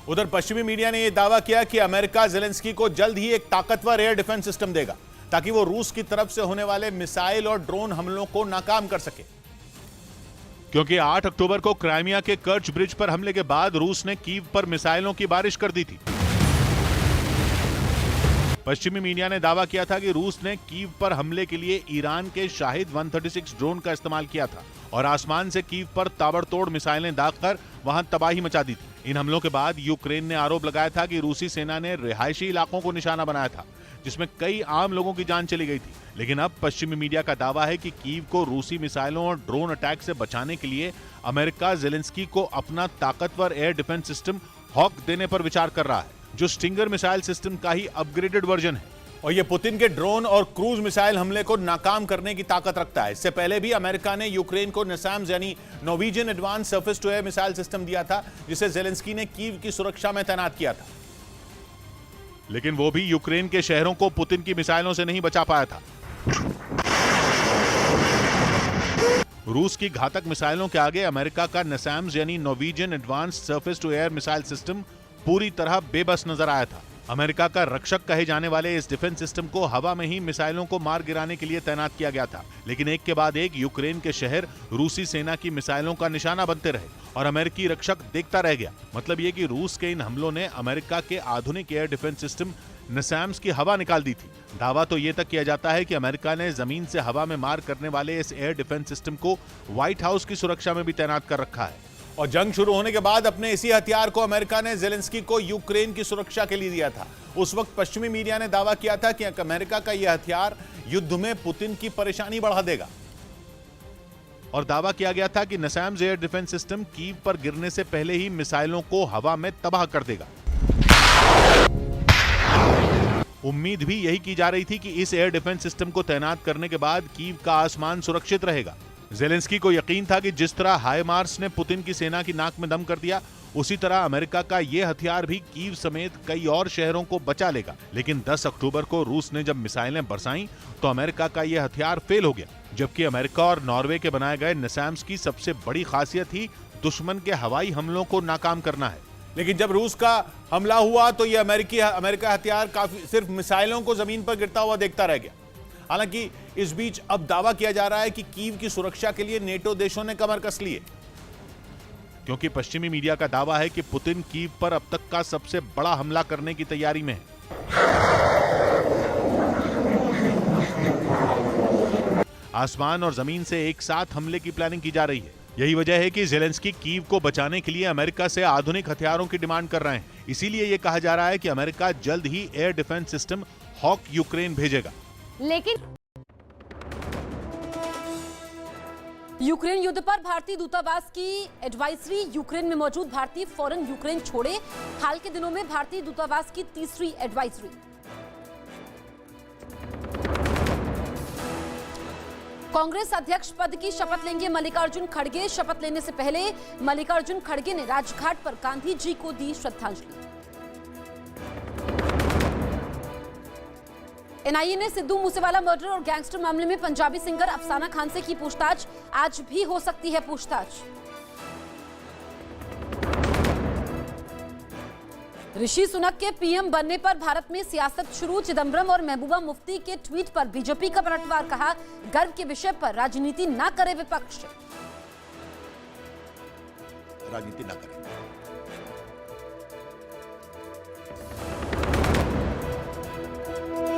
उधर पश्चिमी मीडिया ने यह दावा किया कि अमेरिका ज़ेलेंस्की को जल्द ही एक ताकतवर एयर डिफेंस सिस्टम देगा ताकि वो रूस की तरफ से होने वाले मिसाइल और ड्रोन हमलों को नाकाम कर सके। क्योंकि 8 अक्टूबर को क्राइमिया के कर्च ब्रिज पर हमले के बाद रूस ने कीव पर मिसाइलों की बारिश कर दी थी। पश्चिमी मीडिया ने दावा किया था कि रूस ने कीव पर हमले के लिए ईरान के शाहिद 136 ड्रोन का इस्तेमाल किया था और आसमान से कीव पर ताबड़तोड़ मिसाइलें दागकर वहां तबाही मचा दी थी। इन हमलों के बाद यूक्रेन ने आरोप लगाया था कि रूसी सेना ने रिहायशी इलाकों को निशाना बनाया था, जिसमें कई आम लोगों की जान चली गई थी। लेकिन अब पश्चिमी मीडिया का दावा है कि कीव को रूसी मिसाइलों और ड्रोन अटैक से बचाने के लिए अमेरिका ज़ेलेंस्की को अपना ताकतवर एयर डिफेंस सिस्टम हॉक देने पर विचार कर रहा है, जो स्टिंगर मिसाइल सिस्टम का ही अपग्रेडेड वर्जन है और यह पुतिन के ड्रोन और क्रूज मिसाइल हमले को नाकाम करने की ताकत रखता है। इससे पहले भी अमेरिका ने यूक्रेन को नसैम्स यानी Norwegian advance surface to air missile system दिया था, जिसे ज़ेलेंस्की ने कीव की सुरक्षा में तैनात किया था। लेकिन वो भी यूक्रेन के शहरों को पुतिन की मिसाइलों से नहीं बचा पाया था। रूस की घातक मिसाइलों के आगे अमेरिका का नसैम्स यानी Norwegian advance surface to air missile system पूरी तरह बेबस नजर आया था। अमेरिका का रक्षक कहे जाने वाले इस डिफेंस सिस्टम को हवा में ही मिसाइलों को मार गिराने के लिए तैनात किया गया था, लेकिन एक के बाद एक यूक्रेन के शहर रूसी सेना की मिसाइलों का निशाना बनते रहे और अमेरिकी रक्षक देखता रह गया। मतलब ये कि रूस के इन हमलों ने अमेरिका के आधुनिक एयर डिफेंस सिस्टम नसैम्स की हवा निकाल दी थी। दावा तो ये तक किया जाता है कि अमेरिका ने जमीन से हवा में मार करने वाले इस एयर डिफेंस सिस्टम को व्हाइट हाउस की सुरक्षा में भी तैनात कर रखा है और जंग शुरू होने के बाद अपने इसी हथियार को अमेरिका ने ज़ेलेंस्की को यूक्रेन की सुरक्षा के लिए दिया था। उस वक्त पश्चिमी मीडिया ने दावा किया था कि अमेरिका का यह हथियार युद्ध में पुतिन की परेशानी बढ़ा देगा और दावा किया गया था कि नसैम्स एयर डिफेंस सिस्टम कीव पर गिरने से पहले ही मिसाइलों को हवा में तबाह कर देगा। उम्मीद भी यही की जा रही थी कि इस एयर डिफेंस सिस्टम को तैनात करने के बाद कीव का आसमान सुरक्षित रहेगा। ज़ेलेंस्की को यकीन था कि जिस तरह हाइमार्स ने पुतिन की सेना की नाक में दम कर दिया, उसी तरह अमेरिका का यह हथियार भी कीव समेत कई और शहरों को बचा लेगा। लेकिन 10 अक्टूबर को रूस ने जब मिसाइलें बरसाईं तो अमेरिका का यह हथियार फेल हो गया, जबकि अमेरिका और नॉर्वे के बनाए गए नसैम्स की सबसे बड़ी खासियत ही दुश्मन के हवाई हमलों को नाकाम करना है। लेकिन जब रूस का हमला हुआ तो यह अमेरिका हथियार काफी सिर्फ मिसाइलों को जमीन पर गिरता हुआ देखता रह गया। हालांकि इस बीच अब दावा किया जा रहा है कि कीव की सुरक्षा के लिए नेटो देशों ने कमर कस ली है, क्योंकि पश्चिमी मीडिया का दावा है कि पुतिन कीव पर अब तक का सबसे बड़ा हमला करने की तैयारी में है। आसमान और जमीन से एक साथ हमले की प्लानिंग की जा रही है। यही वजह है कि ज़ेलेंस्की कीव को बचाने के लिए अमेरिका से आधुनिक हथियारों की डिमांड कर रहे हैं। इसीलिए यह कहा जा रहा है कि अमेरिका जल्द ही air defence system Hawk Ukraine भेजेगा। लेकिन यूक्रेन युद्ध पर भारतीय दूतावास की एडवाइजरी, यूक्रेन में मौजूद भारतीय फौरन यूक्रेन छोड़े। हाल के दिनों में भारतीय दूतावास की तीसरी एडवाइजरी। कांग्रेस अध्यक्ष पद की शपथ लेंगे मल्लिकार्जुन खड़गे। शपथ लेने से पहले मल्लिकार्जुन खड़गे ने राजघाट पर गांधी जी को दी श्रद्धांजलि। एनआईए ने सिद्धू मूसेवाला मर्डर और गैंगस्टर मामले में पंजाबी सिंगर अफसाना खान से की पूछताछ। आज भी हो सकती है पूछताछ। ऋषि सुनक के पीएम बनने पर भारत में सियासत शुरू। चिदंबरम और महबूबा मुफ्ती के ट्वीट पर बीजेपी का पलटवार। कहा, गर्व के विषय पर राजनीति ना करे विपक्ष। राजनीति ना करे।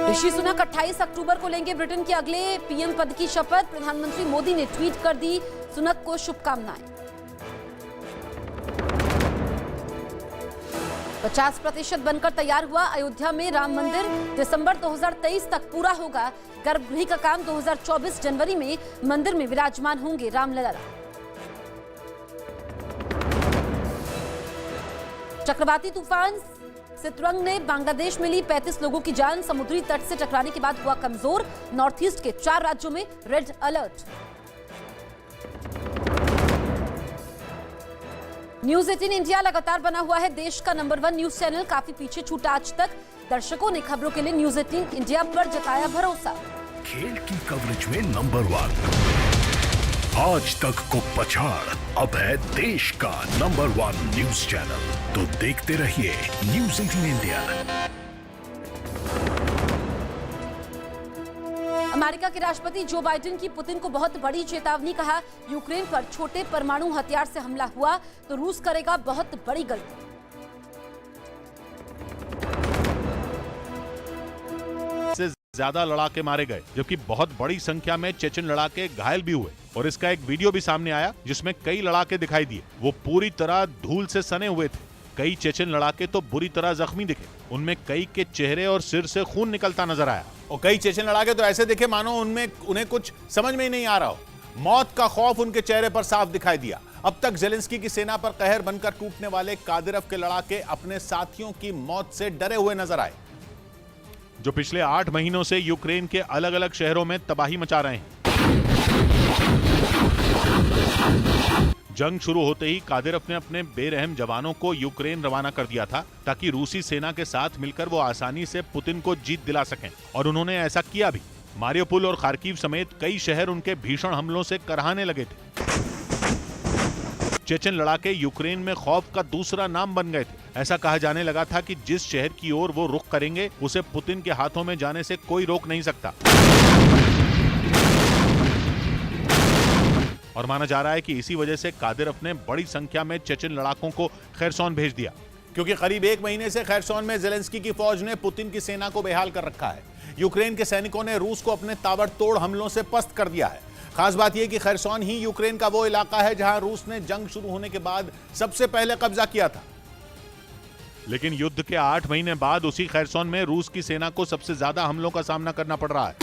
ऋषि सुनक 28 अक्टूबर को लेंगे ब्रिटेन के अगले पीएम पद की शपथ। प्रधानमंत्री मोदी ने ट्वीट कर दी सुनक को शुभकामनाएं। 50% बनकर तैयार हुआ अयोध्या में राम मंदिर। दिसंबर 2023 तक पूरा होगा। गर्भगृह का काम 2024 जनवरी में मंदिर में विराजमान होंगे रामलला। चक्रवाती तूफान सितरंग ने बांग्लादेश में ली 35 लोगों की जान। समुद्री तट से टकराने के बाद हुआ कमजोर। नॉर्थ ईस्ट के 4 राज्यों में रेड अलर्ट। न्यूज 18 इंडिया लगातार बना हुआ है देश का नंबर 1 न्यूज चैनल। काफी पीछे छूटा आज तक। दर्शकों ने खबरों के लिए न्यूज 18 इंडिया पर जताया भरोसा। खेल की कवरेज में नंबर 1 आज तक को पछाड़, अब है देश का नंबर 1 न्यूज चैनल। तो देखते रहिए न्यूज़ 18 इंडिया। अमेरिका के राष्ट्रपति जो बाइडेन की पुतिन को बहुत बड़ी चेतावनी, कहा यूक्रेन पर छोटे परमाणु हथियार से हमला हुआ तो रूस करेगा बहुत बड़ी गलती। से ज्यादा लड़ाके मारे गए, जबकि बहुत बड़ी संख्या में चेचन लड़ाके घायल भी हुए और इसका एक वीडियो भी सामने आया जिसमें कई लड़ाके दिखाई दिए। वो पूरी तरह धूल से सने हुए थे। कई चेचन लड़ाके तो बुरी तरह जख्मी दिखे। उनमें कई के चेहरे और सिर से खून निकलता नजर आया और कई चेचन लड़ाके तो ऐसे दिखे मानो उन्हें कुछ समझ में ही नहीं आ रहा हो। मौत का खौफ उनके चेहरे पर साफ दिखाई दिया। अब तक जेलेंस्की की सेना पर कहर बनकर टूटने वाले कादिरव के लड़ाके अपने साथियों की मौत से डरे हुए नजर आए, जो पिछले 8 महीनों से यूक्रेन के अलग अलग शहरों में तबाही मचा रहे हैं। जंग शुरू होते ही कादिरव ने अपने बेरहम जवानों को यूक्रेन रवाना कर दिया था ताकि रूसी सेना के साथ मिलकर वो आसानी से पुतिन को जीत दिला सकें, और उन्होंने ऐसा किया भी। मारियोपोल और खार्किव समेत कई शहर उनके भीषण हमलों से कराहने लगे थे। चेचन लड़ाके यूक्रेन में खौफ का दूसरा नाम बन गए थे। ऐसा कहा जाने लगा था कि जिस शहर की ओर वो रुख करेंगे उसे पुतिन के हाथों में जाने से कोई रोक नहीं सकता। और माना जा रहा है कि इसी वजह से कादिरव ने बड़ी संख्या में चेचन लड़ाकों को खैरसोन भेज दिया, क्योंकि करीब 1 महीने से खैरसोन में जेलेंस्की की फौज ने पुतिन की सेना को बेहाल कर रखा है। यूक्रेन के सैनिकों ने रूस को अपने ताबड़तोड़ हमलों से पस्त कर दिया है। खास बात यह कि खैरसोन ही यूक्रेन का वो इलाका है जहां रूस ने जंग शुरू होने के बाद सबसे पहले कब्जा किया था। लेकिन युद्ध के 8 महीने बाद उसी खैरसोन में रूस की सेना को सबसे ज्यादा हमलों का सामना करना पड़ रहा है।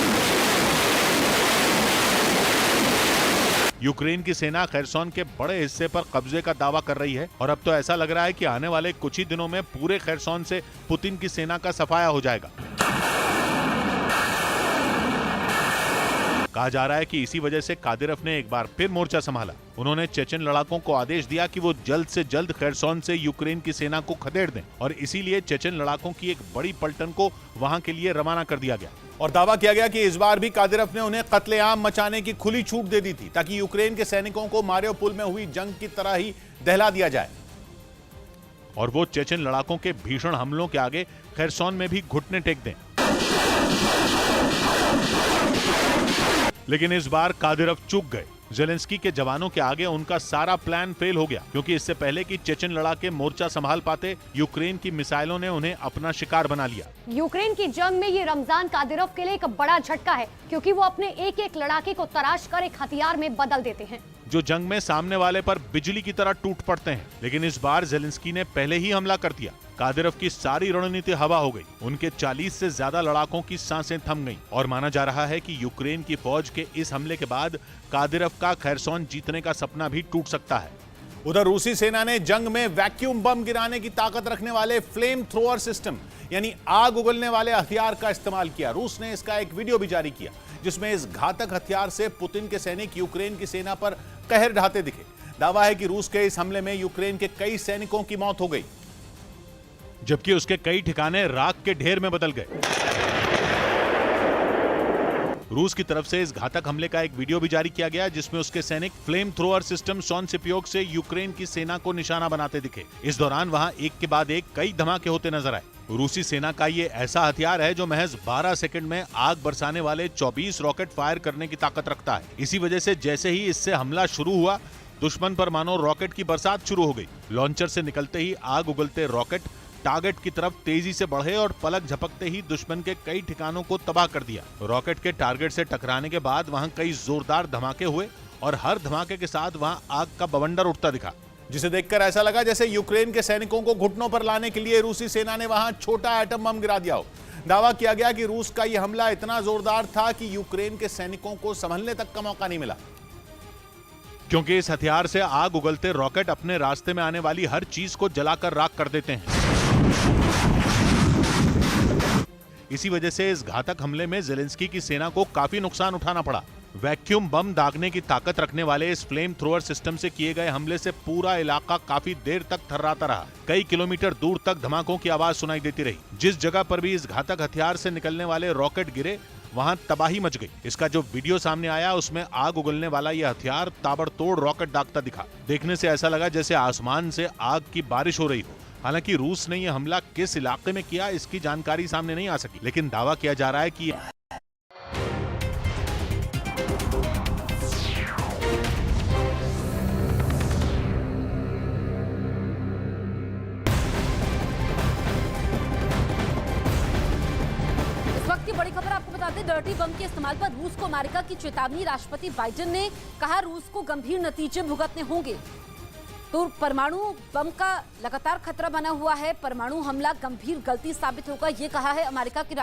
यूक्रेन की सेना खैरसोन के बड़े हिस्से पर कब्जे का दावा कर रही है और अब तो ऐसा लग रहा है कि आने वाले कुछ ही दिनों में पूरे खैरसोन से पुतिन की सेना का सफाया हो जाएगा। कहा जा रहा है कि इसी वजह से कादिरव ने एक बार फिर मोर्चा संभाला। उन्होंने चेचन लड़ाकों को आदेश दिया कि वो जल्द से जल्द खैरसोन से यूक्रेन की सेना को खदेड़ दें, और इसीलिए चेचन लड़ाकों की एक बड़ी पलटन को वहां के लिए रवाना कर दिया गया। और दावा किया गया कि इस बार भी कादिरव ने उन्हें कत्लेआम मचाने की खुली छूट दे दी थी ताकि यूक्रेन के सैनिकों को मारियोपोल में हुई जंग की तरह ही दहला दिया जाए। और वो चेचन लड़ाकों के भीषण हमलों के आगे खैरसोन में भी घुटने टेक दें। लेकिन इस बार कादिरव चूक गए। जेलेंस्की के जवानों के आगे उनका सारा प्लान फेल हो गया, क्योंकि इससे पहले कि चेचन लड़ाके मोर्चा संभाल पाते, यूक्रेन की मिसाइलों ने उन्हें अपना शिकार बना लिया। यूक्रेन की जंग में ये रमजान कादिरव के लिए एक बड़ा झटका है, क्योंकि वो अपने एक एक लड़ाके को तराश कर एक हथियार में बदल देते हैं, जो जंग में सामने वाले पर बिजली की तरह टूट पड़ते हैं। लेकिन इस बार जेलेंस्की ने पहले ही हमला कर दिया। कादिरव की सारी रणनीति हवा हो गई। उनके 40 से ज्यादा लड़ाकों की सांसें थम गईं और माना जा रहा है कि यूक्रेन की फौज के इस हमले के बाद कादिरव का खैरसोन जीतने का सपना भी टूट सकता है। उधर रूसी सेना ने जंग में वैक्यूम बम गिराने की ताकत रखने वाले फ्लेम थ्रोअर सिस्टम यानी आग उगलने वाले हथियार का इस्तेमाल किया। रूस ने इसका एक वीडियो भी जारी किया जिसमें इस घातक हथियार से पुतिन के सैनिक यूक्रेन की सेना पर कहर ढाते दिखे। दावा है कि रूस के इस हमले में यूक्रेन के कई सैनिकों की मौत हो गई, जबकि उसके कई ठिकाने राख के ढेर में बदल गए। रूस की तरफ से इस घातक हमले का एक वीडियो भी जारी किया गया जिसमें उसके सैनिक फ्लेम थ्रोअर सिस्टम सॉन सिपयोग से यूक्रेन की सेना को निशाना बनाते दिखे। इस दौरान वहां एक के बाद एक कई धमाके होते नजर आए। रूसी सेना का ये ऐसा हथियार है जो महज 12 सेकंड में आग बरसाने वाले 24 रॉकेट फायर करने की ताकत रखता है। इसी वजह से जैसे ही इससे हमला शुरू हुआ, दुश्मन पर मानो रॉकेट की बरसात शुरू हो गई। लॉन्चर से निकलते ही आग उगलते रॉकेट टारगेट की तरफ तेजी से बढ़े और पलक झपकते ही दुश्मन के कई ठिकानों को तबाह कर दिया। रॉकेट के टारगेट से टकराने के बाद वहां कई जोरदार धमाके हुए और हर धमाके के साथ वहां आग का बवंडर उठता दिखा, जिसे देखकर ऐसा लगा जैसे यूक्रेन के सैनिकों को घुटनों पर लाने के लिए रूसी सेना ने वहां छोटा एटम बम गिरा दिया हो। दावा किया गया कि रूस का यह हमला इतना जोरदार था कि यूक्रेन के सैनिकों को संभलने तक का मौका नहीं मिला, क्योंकि इस हथियार से आग उगलते रॉकेट अपने रास्ते में आने वाली हर चीज को जलाकर राख कर देते हैं। इसी वजह से इस घातक हमले में जेलेंस्की की सेना को काफी नुकसान उठाना पड़ा। वैक्यूम बम दागने की ताकत रखने वाले इस फ्लेम थ्रोअर सिस्टम से किए गए हमले से पूरा इलाका काफी देर तक थर्राता रहा। कई किलोमीटर दूर तक धमाकों की आवाज सुनाई देती रही। जिस जगह पर भी इस घातक हथियार से निकलने वाले रॉकेट गिरे, वहां तबाही मच गई। इसका जो वीडियो सामने आया उसमें आग उगलने वाला यह हथियार ताबड़तोड़ रॉकेट दागता दिखा। देखने से ऐसा लगा जैसे आसमान से आग की बारिश हो रही हो। हालांकि रूस ने यह हमला किस इलाके में किया इसकी जानकारी सामने नहीं आ सकी, लेकिन दावा किया जा रहा है कि बड़ी खबर आपको बता दें, डर्टी बम के इस्तेमाल पर रूस को अमेरिका की चेतावनी। राष्ट्रपति बाइडेन ने कहा रूस को गंभीर नतीजे भुगतने होंगे। तो परमाणु बम का लगातार खतरा बना हुआ है, परमाणु हमला गंभीर गलती साबित होगा, ये कहा है अमेरिका की